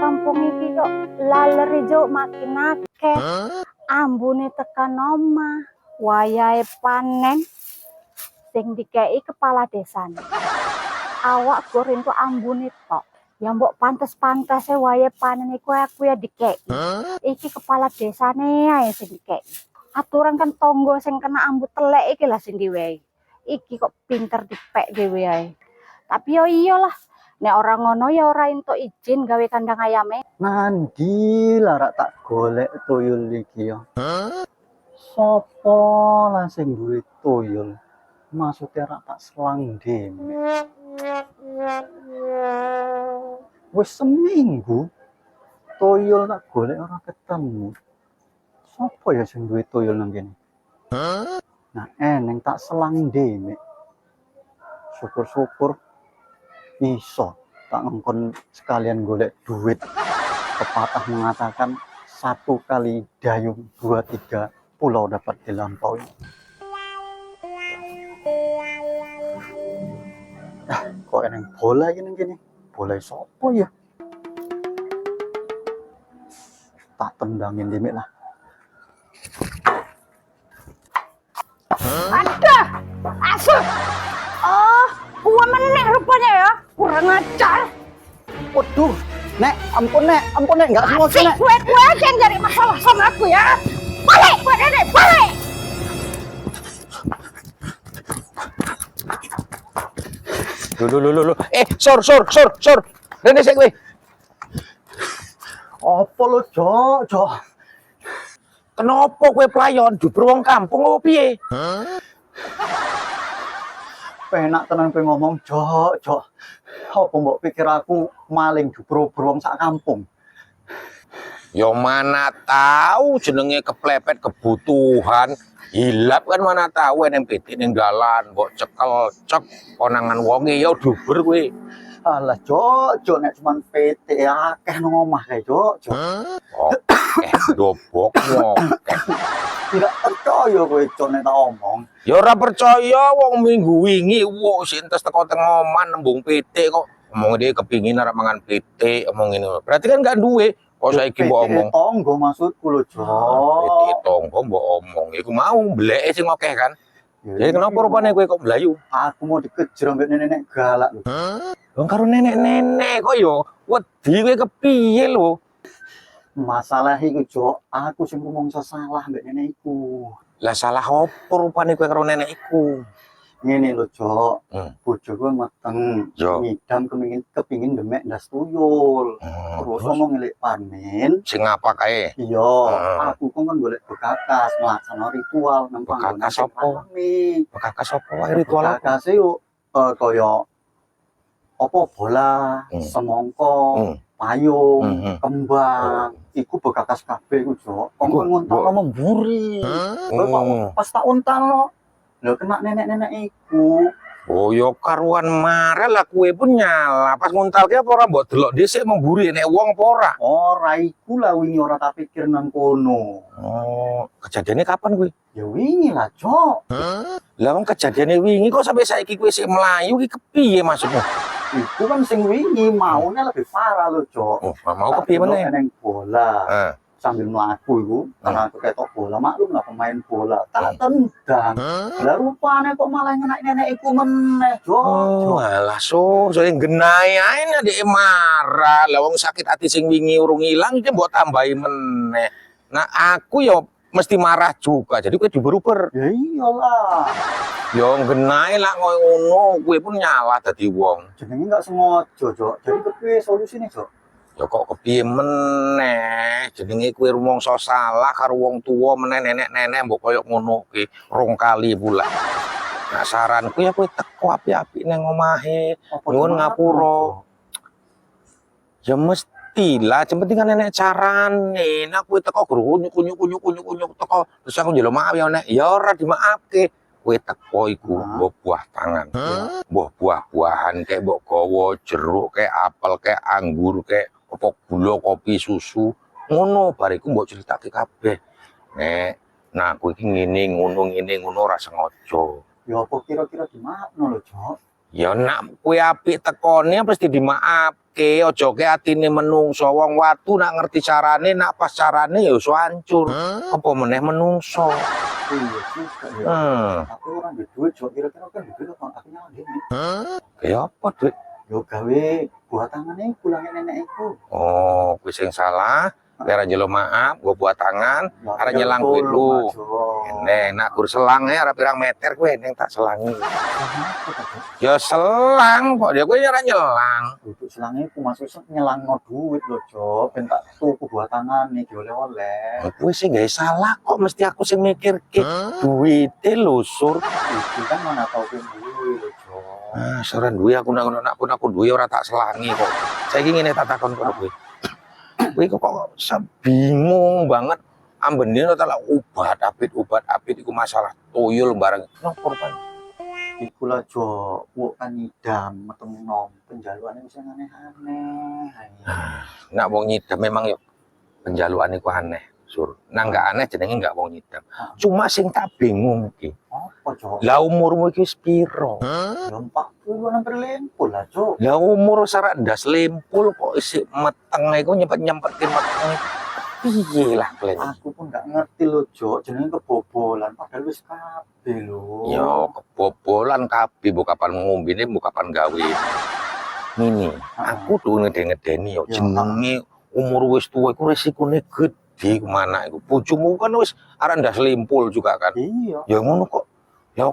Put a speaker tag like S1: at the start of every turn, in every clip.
S1: kampung iki kok laler ijo makin akeh. Ambune tekan omah, wayahe panen sing dikei kepala desane. Awak goreng tuh ambune tok. Ya mbok pantes-pantese wayahe panen iku aku ya dikei. Iki kepala desane ae sing dikei. Aturan kan tonggo sing kena ambu telek iki lah sing diwehi. Iki kok pinter dipek dhewe ae. Tapi yo iyalah, nek ora ngono ya ora entuk izin gawe kandang ayame.
S2: Nandi lara tak golek tuyul iki ya. Sopo lah sing duwe tuyul? Maksudnya rak tak selang dene. Wis seminggu tuyul tak golek ora ketemu. Sopo ya sing duwe tuyul nang kene? Nah, eneng tak selang dene. Syukur-syukur iso tak ngongkon sekalian golek duit. Pepatah mengatakan 1 kali dayung 2 3 pulau dapat dilampaui. Kok eneng bola gini? Bola sopo ya? Tak tendangin dimik lah.
S1: Ada, asuh. Oh, gua meneh rupanya ya. Kurang ajar.
S2: Waduh, Nek, ampun Nek, enggak sengaja Nek.
S1: Gue aja yang cari masalah sama aku ya. Balik, gue Nenek, balik.
S3: Loh. Sor. Rene sik kowe.
S2: Apa lo, Jok?
S3: Kenapa kowe playon jubur wong kampung opo piye?
S2: Penak tenan kowe ngomong, Jok. Apa mbok pikir aku maling jubro wong sak kampung?
S3: Ya mana tahu jenenge keplepet kebutuhan. Hilap kan mana tahu eneng pitik ning dalan mbok cekel cek konangan wonge ya jubur kowe.
S2: Alah, Jok, nek cuman PT akeh nang omah kae, Jok.
S3: Oke, dobok ngokek.
S2: Enggak percaya kowe, Jok, nek tak omong.
S3: Ya ora percaya wong minggu wingi wis entes teko teng oman nembung pitik kok. Omong dia kepingin arep mangan pitik, omong ngene. Berarti kan gak duwe. Kok saiki mbok omong.
S2: Tonggo maksudku lho, Jok.
S3: Pitik tonggo mbok omong. Iku mau mbleke sing akeh kan. Jadi kenapa rupane kowe kok mlayu?
S2: Aku mau dikejar mbek nenek galak lho.
S3: Wong karo nenek-nenek kok yo wedi kowe kepiye lho?
S2: Masalah iku, Jok, aku sing ngomong salah mbek nenek iku.
S3: Lah salah opo rupane kowe karo nenek iku?
S2: Ngene lho, Jok.
S3: Bojoku
S2: Meteng
S3: Yo.
S2: ngidam kepingin demek ndas tuyul. Terus ngomong ngelik panen.
S3: Sing apa kae?
S2: Iya, aku kan golek bekakas melaksana ritual nang panggonan
S3: Bekakas apa? Bekakas apa wae ritual apa?
S2: Bekakas yo kaya apa bola, semongko, payung, kembang. Iku bekakas kabeh iku, Jok. Kok ngontalno memburi. Pas tak untalno lho kena nenek-nenek iku.
S3: Oh yo karuan marah lah kue pun nyala. Pas nguntalke apa ora mbok delok dhisik memburi nek wong apa ora?
S2: Ora iku lah wingi ora tak pikir nang kono.
S3: Oh, kejadiannya kapan kuwi?
S2: Ya wingi lah, Jok.
S3: Lah wong kejadiannya wingi kok sampai saiki kowe sik mlayu iki kepiye maksudmu?
S2: Itu kan sing wingi maunya lebih parah lho, Jok.
S3: Oh, mau kepiye meneh?
S2: Neng bola. Sambil melaku itu, karena aku ketok bola, maklum lah pemain bola. Tak tendang. Lah rupanya kok malah ngenak nenek iku meneh, Jok.
S3: Oh, alah so yang genai ae nek marah. Lah wong sakit hati sing wingi urung ilang iki mbok tambahi meneh. Nah, aku yo mesti marah juga. Jadi kowe diuber-uber.
S2: Ya iyalah.
S3: Yo genai lah koyo ngono, kowe pun nyalah dadi wong.
S2: Jenenge enggak sengaja, Jok. Jadi kepiye solusine, Jok?
S3: Ya kok kepiye meneh jenenge kowe rumangsa salah karo wong tuwa meneh nenek-nenek mbok koyo ngono ki rong kali pula. Nah saranku ya kowe teko apik-apik nang omahe nyuwun ngapura. Ya mestilah penting kan nenek carane. Nah kowe teko kunyuk teko terus aku njaluk maaf ya nek ya ora dimaafke. Kowe teko iku mbok buah tangan. Mbok buah-buahan kayak mbok gawa jeruk kayak apel kayak anggur kayak apa gula kopi susu ngono bariku mbok critake kabeh. Nek nah kowe iki ngene ngono ora sengaja.
S2: Ya apa kira-kira dimaafno lho, Jok?
S3: Ya nak kowe apik tekone pasti dimaaf. Ngomongke aja ke atine menungso, wong watu nak ngerti carane, nak pas carane ya iso hancur. Apa meneh menungso.
S2: Oh iya juga ya. Tapi orang di duit jo kira-kira kan duit kok akhirnya gini.
S3: Kayak apa, Dik?
S2: Yo gawe buat tangannya pulangnya nenek iku.
S3: Oh, kuwi sing salah. Kira jelo maaf, gue buat tangan, arah nyelang kuwi lu. Neng, nak gur selang ya, arah pirang meter gue, neng tak selangi. Ya selang, kok dia gue nyara nyelang.
S2: Duduk selangnya aku masuk nyelang no duit loh Jo, bentak tuku buat tangan nih oleh-oleh.
S3: Gue sih gak salah kok, mesti aku sih mikir ke duitnya lusur.
S2: Itu kan mana tau ke duit loh Jo.
S3: Ah, saran duit aku nak duit orang tak selangi kok. Saya ingin tak takon kok gue. Gue kok bingung banget. Ambenin adalah obat apit itu masalah tuyul barang. No korban.
S2: Iku lah Jo, wuk kan nyidam meteng nom penjaluannya bisa aneh-aneh.
S3: Nak wong nyidam memang yuk penjaluan itu aneh. Sur. Nah nggak aneh jenenge nggak wong nyidam. Cuma sing tak bingung ki.
S2: Apa Jo?
S3: Lah umurmu iki piro?
S2: Ya 40-an hampir lempul lah Jo.
S3: Lah umur sarak ndas lempul kok isi meteng iku nyempet-nyempetin meteng. Piye lah kalian?
S2: Aku pun nggak ngerti loh Jo, jenenge kebobolan padahal wis kabeh lho.
S3: Yo kebobolan kabeh mbok kapan ngombene mbok kapan gawe. Ini aku tuh ngedeni yo jenenge umur wis tuwa iku resikone gede kemana iku. Bojomu kan wis arek ndas lempul juga kan.
S2: Iya.
S3: Ya ngono kok. Ya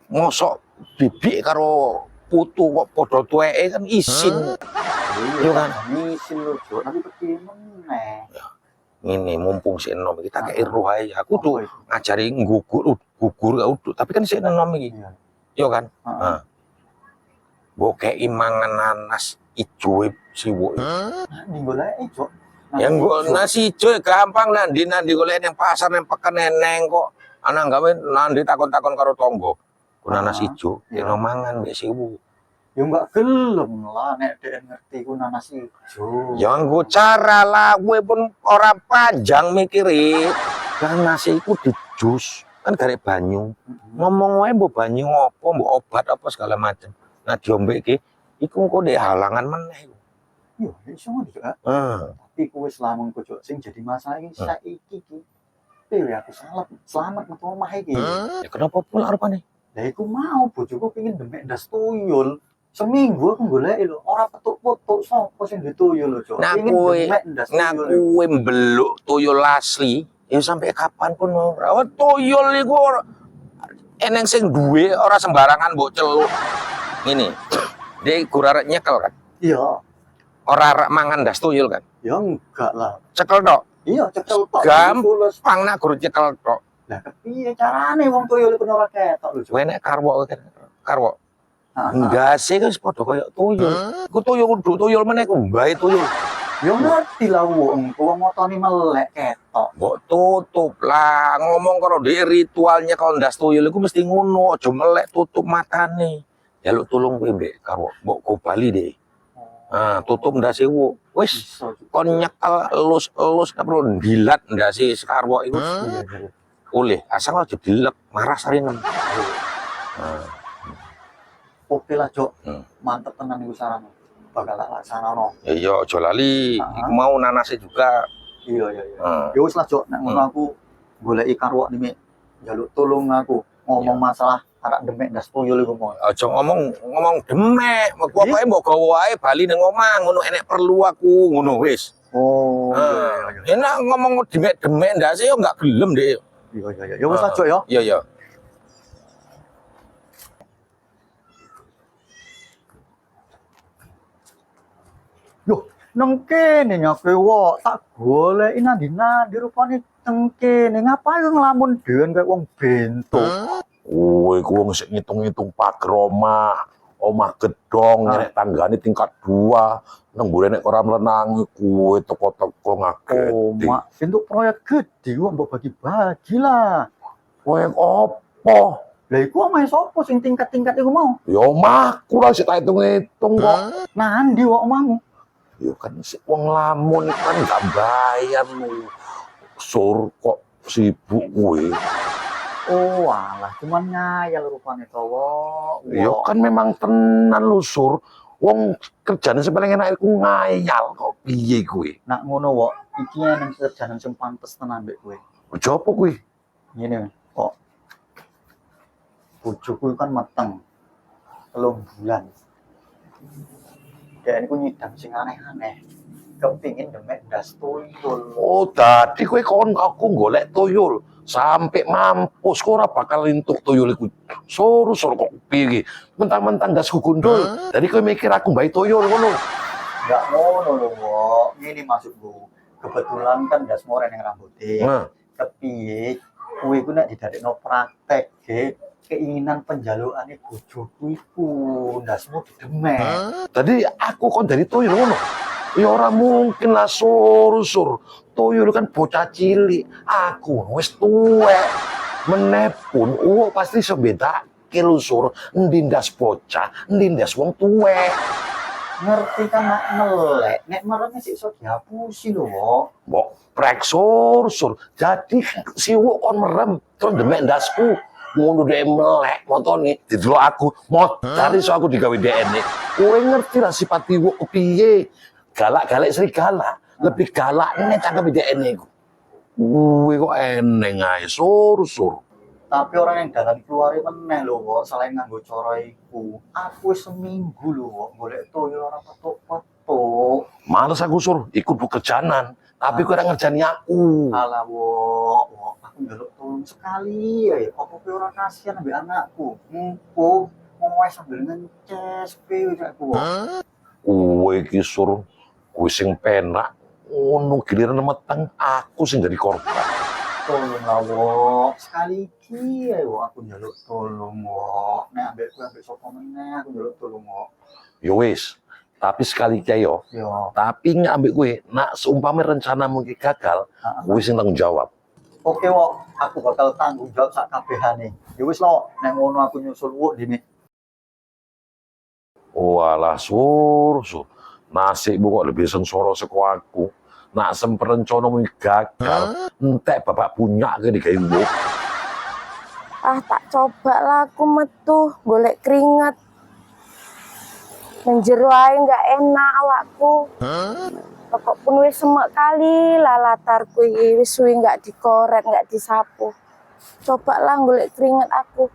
S3: ngosok bibik karo putu kok padha tuweke kan isin.
S2: Iya
S3: kan?
S2: Isin lho Jo, tapi piye meneh.
S3: Ini mumpung si enom kita kayak roh aja. Aku tuh ngajari gugur gak uduk, tapi kan si enom iki. Yo kan? Heeh. Mbok kei mangan nanas ijo siwuk.
S2: Ning goleki Jo.
S3: Yang gue nasi ijo gampang nandi golek yang pasar yang pekan neneng kok. Anak gawe nandi takon-takon karo tonggo. Nanas ijo, yang mangan mbek siwuk.
S2: Ya enggak gelem lah nek dhek ngerti ku nanas ijo.
S3: Ya nggo cara lah, gue pun ora panjang mikiri. Nanas iku dijus, kan garek banyu. Ngomong wae mbok banyu apa, mbok obat apa segala macam. Nah diombe iki iku kok ndek halangan meneh.
S2: Yo, iso ngono juga. Tapi ku wis lamun kok sing jadi masalah iki saiki iki. Dewe aku selamat metu omah iki.
S3: Ya kenapa pula rupane?
S2: Lah iku mau bojoku pengin demek ndas tuyul. Seminggu aku goleki lho, ora petuk-petuk sapa sing dituyul lho, Jo.
S3: Nah kuwe mbeluk tuyul asli, ya sampai kapan pun ora. Tuyul iku eneng sing duwe ora sembarangan mbok celuk. Ngene. Dek gurarek nyekel kan?
S2: Iya.
S3: Ora arek mangan ndas tuyul kan?
S2: Ya enggak lah.
S3: Cekel tok.
S2: Iya, cekel tok.
S3: Gampang nak guru cekel tok.
S2: Lah kepiye carane wong tuyul iku ora ketok lho, Jo.
S3: Kowe nek karwo. Enggak sih kan padha koyo tuyul. Ku tuyul kudu tuyul meneh ku mbae tuyul.
S2: Ya ngerti lah wong motone melek ketok.
S3: Mbok tutup lah, ngomong karo dhek ritualnya kalau ndas tuyul iku mesti ngono, aja melek tutup matane. Jaluk tulung kowe mbek karo mbok go bali deh. Nah, tutup ndase wu. Wis kon nyekel elus gak perlu dilat ndase sekarwo iku. Oleh asal aja dilek, marah sarinem.
S2: Oke lah, Jo. Mantep tenan iku saran. Bakal tak laksanano.
S3: Ya iya aja lali, iku mau nanase juga.
S2: Iya. Ya wis lah, Jo. Nek ngono aku goleki karwok nih, njaluk tulung aku ngomong masalah arek demek ndas tuyul iku mau.
S3: Aja ngomong demek, pokoke mbok gawe wae bali ning omah, ngono enek perlu aku, ngono wis.
S2: Oh,
S3: iya. Enak ngomong demek ndase yo enggak gelem, Dik.
S2: Iya. Ya wis lah, Jo ya.
S3: Iya.
S2: Yo, nang kene nyape wok tak goleki nandi rupane teng kene. Ngapain ngelamun dhewe kaya wong bento?
S4: Kowe ku wong sik ngitung-ngitung pager omah gedong nek tanggane tingkat 2, nang mburi nek ora mlenangi kowe teko-teko ngageti.
S2: Oh, mak, bentuk proyek gede kok mbok bagi-bagi lah.
S4: Proyek opo?
S2: Lah iku omahe sapa sing tingkat-tingkat iku mau?
S4: Ya omahku lah sik tak hitung-hitung kok.
S2: Nandi wok omahmu?
S4: Ya kan sik wong lamun kan gak bayar lu. Sur kok sibuk kowe.
S2: Oh, alah cuman ngayal rupane to, Wok.
S4: Ya kan memang tenan lu Sur. Wong kerjane sing paling enak iku ngayal kok piye kuwi?
S2: Nak ngono wok, iki nang kerjaan sing pantes tenan mbek kowe.
S4: Jopo kuwi?
S2: Ngene kok. Bojoku kan meteng 3 bulan. Kayak aku nyidang sing aneh-aneh. Kepingin demek ndas tuyul.
S4: Oh, dadi kowe kon aku golek tuyul sampai mampus kok ora bakal entuk tuyul iku. Suruh kok piye iki? Mentang-mentang ndas gundul. Dadi kowe mikir aku mbae tuyul ngono.
S2: Enggak ngono lho, Wok. Ngene maksudku. Kebetulan kan ndas more ning rambuté. Kepiye kowe iku nek didadekno praktek, Ge, keinginan penjalukane bojoku iku ndasmu didemek.
S4: Tadi aku kon dari tuyul ngono. Ya ora mungkin lah sur. Tuyul kan bocah cilik. Aku wis tuwek. Menepun pasti iso bedake lho sur. Endi ndas bocah, endi ndas wong tuwek.
S2: Ngerti kan nak melek, nek merene sik iso dihapusi lho, Wok.
S4: Mbok prek sur. Jadi si wuk kon merem terus demek ndasku. Ngono dhek melek montone didelok aku. Cari so aku digawe DN. Kowe ngerti lah sifat wuk piye? Galak-galak serigala, lebih galak nek cangkem DN iku. Kowe kok eneng ae sur.
S2: Tapi orang yang dalam keluar meneh lho, Wok, selain nganggo cara iku. Aku wis seminggu lho, Wok, golek tuyul ora petuk-petuk.
S4: Males aku sur, ikut pekerjaan. Tapi kowe ora ngerjani aku.
S2: Alah, Wok, aku njaluk tolong sekali ae. Apa kowe ora kasihan ambek anakku? Engko ngomong sambil ngences piye aku, Wok.
S4: Kowe iki sur, kowe sing penak. Ngono giliran meteng aku sing jadi korban.
S2: Tolonglah, Wok. Sekali iki ae, Wok, aku njaluk tolong, Wok. Nek ambek kowe ambek sapa meneh aku njaluk tolong, Wok.
S4: Yo wis, tapi sekali iki yo.
S2: Yo.
S4: Tapi ambek kowe, nak seumpama rencanamu iki gagal, kowe sing tanggung jawab.
S2: Oke, Wok, aku bakal tanggung jawab sak kabehane. Ya wis lho, nek ngono aku nyusul Wok dene.
S4: Walah sur. Nasibmu kok lebih sengsara saka aku. Nak semperencanamu gagal, entek bapak punya ke digawe wuk.
S1: Tak coba lah aku metu golek keringat. Menjero ae nggak enak awakku. Pokok pun wis semek kali lah latarku iki wis suwi nggak dikoret, nggak disapu. Coba lah golek keringat aku.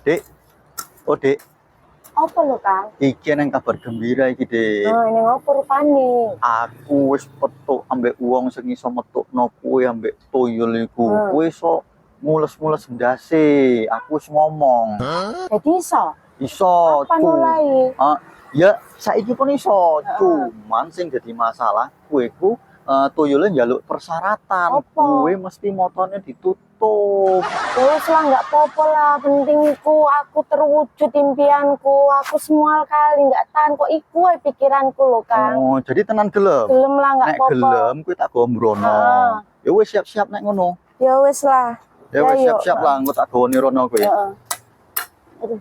S2: Dek. Oh, Dek.
S1: Apa lo, Kang?
S2: Iki nang kabar gembira iki, Dek.
S1: Nah, ini ngopo rupane?
S2: Aku wis petuk ambek wong sing iso metukno kowe ambek tuyul iku. Kowe iso mules-mules ndase. Aku wis ngomong.
S1: Jadi iso?
S2: Iso.
S1: Apa mulai?
S2: Ya, saiki pun iso. Cuman sing dadi masalah kowe ku tuyule njaluk persyaratan.
S1: Apa?
S2: Kowe mesti motone ditutup.
S1: Terus lah nggak apa-apa lah, penting iku aku terwujud impianku, aku semua kali nggak tahan kok iku ae pikiranku loh, Kang.
S2: Oh, jadi tenan gelem.
S1: Gelem lah nggak
S2: Nek
S1: apa-apa.
S2: gelem kowe tak gombrono. Ya wis siap-siap nek ngono.
S1: Ya wis lah.
S2: Ya wis
S1: Ya, yuk.
S2: siap-siap lah engko tak gawoni rono kowe.
S1: Heeh. Aduh.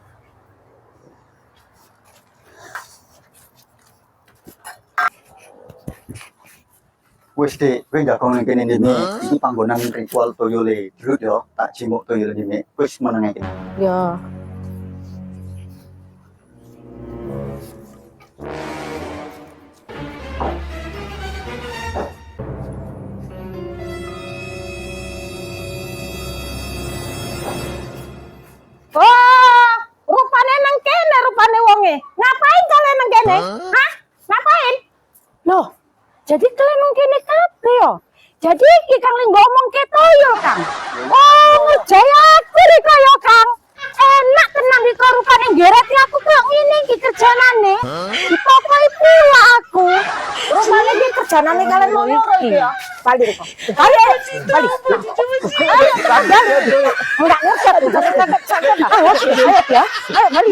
S2: Wis Dik, kowe nggak kene kene dene. Iki panggonan ritual tuyule. Dulu yo tak jimuk tuyul dene. Wis meneng iki.
S1: Ya. Wah, rupane nang kene rupane wonge. Ngapain kalian nang kene? Hah? Ngapain? Loh, jadi kalian nang kene kabeh yo. Jadi iki Kang ling ngomong ke toyo, Kang. Oh, ngejaya aku ri koyo, Kang. Enak tenan iki rupane ngereti aku kok ngene iki kerjanane. Dipokoi pula aku. Rupane iki kerjanane kalian mau loro ya. Bali kok. Bali. Enggak ngerti. Ayo ya. Ayo bali.